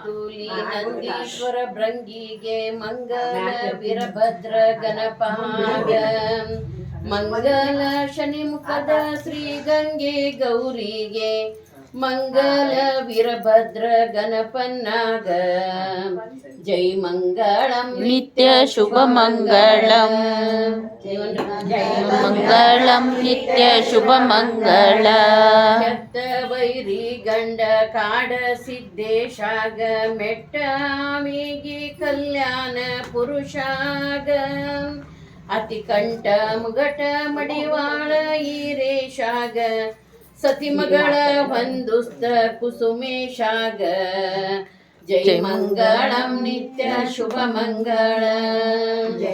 ಮಾತುಲಿ ನಂದೀಶ್ವರ ಭೃಂಗಿಗೆ ಮಂಗಲ ವೀರಭದ್ರ ಗಣಪಾಗ ಮಂಗಲ ಶನಿ ಮುಖದ ಶ್ರೀ ಗಂಗೆ ಗೌರಿಗೆ ಮಂಗಲ ವೀರಭದ್ರ ಗಣಪನ್ನಾಗ ಜೈ ಮಂಗಳಂ ನಿತ್ಯ ಶುಭ ಮಂಗಳಂ ಮಂಗಳಂ ನಿತ್ಯ ಶುಭ ಮಂಗಳ ಕೆತ್ತ ವೈರಿ ಗಂಡ ಕಾಡ ಸಿದ್ದೇಶಾಗ ಮೆಟ್ಟಾಮಿಗಿ ಕಲ್ಯಾಣ ಪುರುಷಾಗ ಅತಿ ಕಂಠ ಮುಗಟ ಮಡಿವಾಳ ಈರೇಶಾಗ ಸತಿ ಮಗಳ ವಂದುಸ್ತ ಕುಸುಮೇಶಾಗ ಜೈ ಮಂಗಳಂ ನಿತ್ಯ ಶುಭ ಮಂಗಳ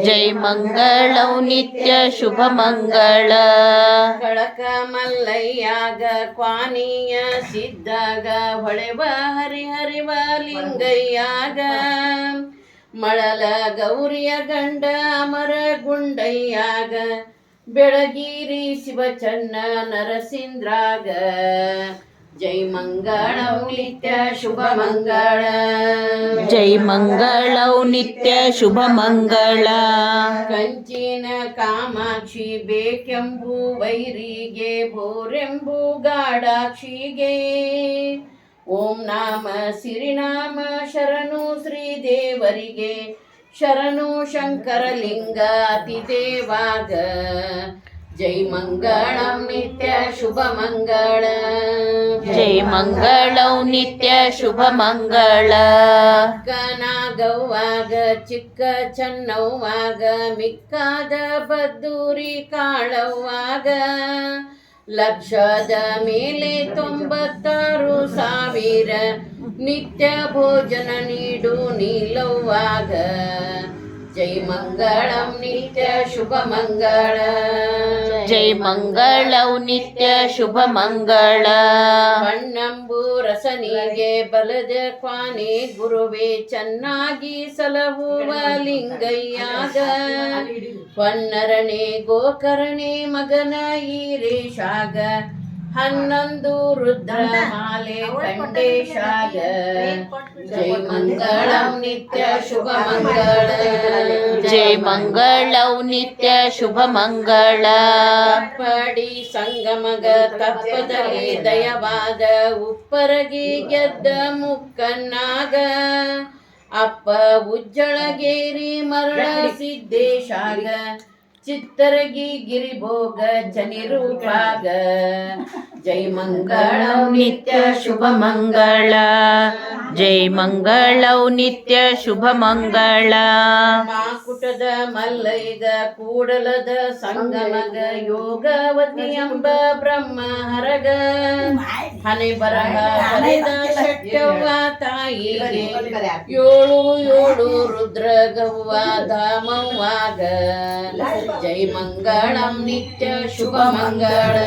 ಜೈ ಮಂಗಳಂ ನಿತ್ಯ ಶುಭ ಮಂಗಳ ಕಳಕ ಮಲ್ಲಯ್ಯಾಗ ಕ್ವಾನಿಯ ಸಿದ್ದಾಗ ಹೊಳೆವ ಹರಿಹರಿವ ಲಿಂಗಯ್ಯಾಗ ಮಳಲ ಗೌರಿಯ ಗಂಡ ಅಮರ ಗುಂಡಯ್ಯಾಗ ಬೆಳಗಿರಿ ಶಿವಚನ್ನ ನರಸಿಂದ್ರಾಗ ಜೈ ಮಂಗಳಂ ನಿತ್ಯ ಶುಭ ಮಂಗಳ ಜೈ ಮಂಗಳಂ ನಿತ್ಯ ಶುಭ ಮಂಗಳ ಕಂಚಿನ ಕಾಮಾಕ್ಷಿ ಬೇಕೆಂಬು ವೈರಿಗೆ ಬೋರೆಂಬು ಗಾಡಾಕ್ಷಿಗೆ ಓಂ ನಾಮ ಸಿರಿನಾಮ ಶರಣು ಶ್ರೀದೇವರಿಗೆ ಶರಣು ಶಂಕರಲಿಂಗ ಅತಿದೇವಾಗ ಜೈ ಮಂಗಳಂ ನಿತ್ಯ ಶುಭ ಮಂಗಳ ಜೈ ಮಂಗಳಂ ನಿತ್ಯ ಶುಭ ಮಂಗಳ ಕನಾಗವ್ವಾಗ ಚಿಕ್ಕ ಚೆನ್ನವ್ವಾಗ ಮಿಕ್ಕಾದ ಬದ್ದೂರಿ ಕಾಳವ್ವಾಗ ಲಕ್ಷದ ಮೇಲೆ 96,000 ನಿತ್ಯ ಭೋಜನ ನೀಡು ನೀಲವ್ವಾಗ ಜೈ ಮಂಗಳಂ ನಿತ್ಯ ಶುಭ ಮಂಗಳ ಜೈ ಮಂಗಳಂ ನಿತ್ಯ ಶುಭ ಮಂಗಳ ಬಣ್ಣಂಬು ರಸನಿಗೆ ಬಲದ ಕ್ವಾನೆ ಗುರುವೆ ಚೆನ್ನಾಗಿ ಸಲಹುವ ಲಿಂಗಯ್ಯಾಗ ಹೊನ್ನರಣೆ ಗೋಕರ್ಣೆ ಮಗನ ಈರೇಶಾಗ 11 ರುದ್ರ ಮಾಲೆ ಕಂಡೇಶಾಗ ಜೈ ಮಂಗಳಂ ನಿತ್ಯ ಶುಭ ಮಂಗಳ ಜೈ ಮಂಗಳಂ ನಿತ್ಯ ಶುಭ ಮಂಗಳ ಪಡಿ ಸಂಗಮಗ ತಪ್ಪದಲ್ಲಿ ದಯವಾದ ಉಪ್ಪರಗಿ ಗೆದ್ದ ಮುಕ್ಕನ್ನಾಗ ಅಪ್ಪ ಉಜ್ಜಳಗೇರಿ ಮರಳ ಸಿದ್ದೇಶಾಗ ಚಿತ್ತರಗಿ ಗಿರಿಭೋಗ ಜನಿರೂಪಾಗ ಜೈ ಮಂಗಳಂ ನಿತ್ಯ ಶುಭ ಮಂಗಳ ಜೈ ಮಂಗಳಂ ನಿತ್ಯ ಶುಭ ಮಂಗಳ ಮಾಕುಟದ ಮಲ್ಲೈಗ ಕೂಡಲದ ಸಂಗಮಗ ಯೋಗವತಿ ಎಂಬ ಬ್ರಹ್ಮ ಹರಗ ಹನೆ ಬರಹ ಹರಿದ ಶಟ್ಯವ್ವ ತಾಯಿಗೆ 7 ರುದ್ರ ಗವ್ವ ಧಾಮವ್ವಾಗ ಜೈ ಮಂಗಳಂ ನಿತ್ಯ ಶುಭ ಮಂಗಳ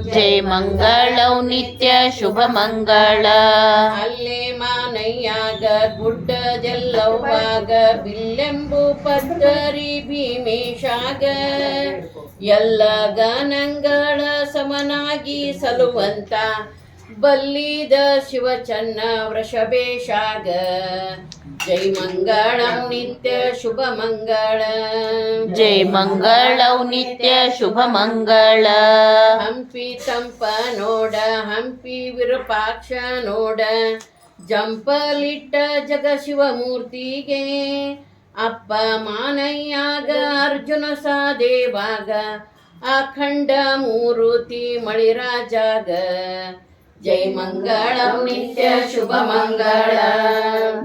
ಜೈ ಮಂಗಳಂ ನಿತ್ಯ ಶುಭ ಮಂಗಳ ಅಲ್ಲೇ ಮಾನಯ್ಯಾಗ ಗುಡ್ಡದೆಲ್ಲವ್ವಾಗ ಬಿಲ್ಲೆಂಬು ಪದ್ದರಿ ಭೀಮೇಶಾಗ ಎಲ್ಲ ಗಾನಂಗಳ ಸಮನಾಗಿ ಸಲುವಂತ ಬಲ್ಲಿದ ಶಿವಚನ್ನ ವೃಷಭೇಶಾಗ ಜೈ ಮಂಗಳಂ ನಿತ್ಯ ಶುಭ ಮಂಗಳ ಜೈ ಮಂಗಳಂ ನಿತ್ಯ ಶುಭ ಮಂಗಳ ಹಂಪಿ ತಂಪ ನೋಡ ಹಂಪಿ ವಿರೂಪಾಕ್ಷ ನೋಡ ಜಂಪಲಿಟ್ಟ ಜಗ ಶಿವಮೂರ್ತಿಗೆ ಅಪ್ಪ ಮಾನಯ್ಯಾಗ ಅರ್ಜುನ ಸಾದೇವಾಗ ಅಖಂಡ ಮೂರುತಿ ಮಳಿರಾಜಾಗ ಜೈ ಮಂಗಳಂ ನಿತ್ಯ ಶುಭ ಮಂಗಳ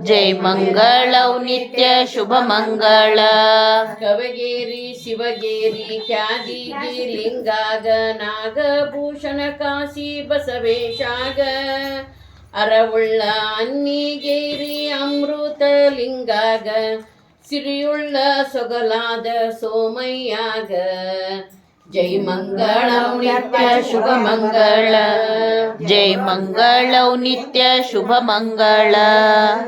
ಜೈ ಮಂಗಳಂ ನಿತ್ಯ ಶುಭ ಮಂಗಳ ಕವಗೇರಿ ಶಿವಗೇರಿ ಕ್ಯಾದಿಗಿ ಲಿಂಗಾಗ ನಾಗಭೂಷಣ ಕಾಶಿ ಬಸವೇಶಾಗ ಅರವುಳ್ಳ ಅನ್ನಿಗೇರಿ ಅಮೃತ ಲಿಂಗಾಗ ಸಿರಿಯುಳ್ಳ ಸೊಗಲಾದ ಸೋಮಯ್ಯಾಗ ಜೈ ಮಂಗಳಂ ನಿತ್ಯ ಶುಭ ಮಂಗಳ ಜೈ ಮಂಗಳಂ ನಿತ್ಯ ಶುಭ ಮಂಗಳ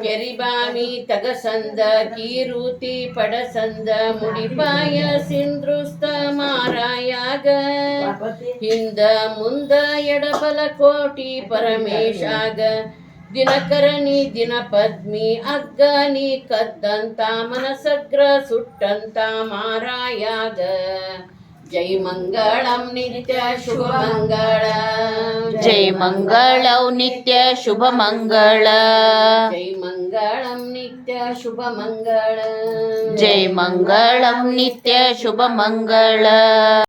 ಕೆರಿಬಾವಿ ತಗಸಂದ ಕೀರುತಿ ಪಡಸಂದ ಮುಡಿಪಾಯ ಸಿಂಧೃಸ್ತ ಮಾರಾಯಾಗ ಹಿಂದ ಮುಂದ ಎಡಬಲ ಕೋಟಿ ಪರಮೇಶಾಗ ದಿನಕರಣಿ ದಿನಪದ್ಮಿ ಅಗ್ಗನಿ ಕದ್ದಂತ ಮನಸಗ್ರ ಸುಟ್ಟಂತ ಮಾರಾಯಾಗ ಜೈ ಮಂಗಳಂ ನಿತ್ಯ ಶುಭ ಮಂಗಳ ಜೈ ಮಂಗಳೌ ನಿತ್ಯ ಶುಭ ಮಂಗಳ ಜೈ ಮಂಗಳಂ ನಿತ್ಯ ಶುಭ ಮಂಗಳ ಜೈ ಮಂಗಳಂ ನಿತ್ಯ ಶುಭ ಮಂಗಳ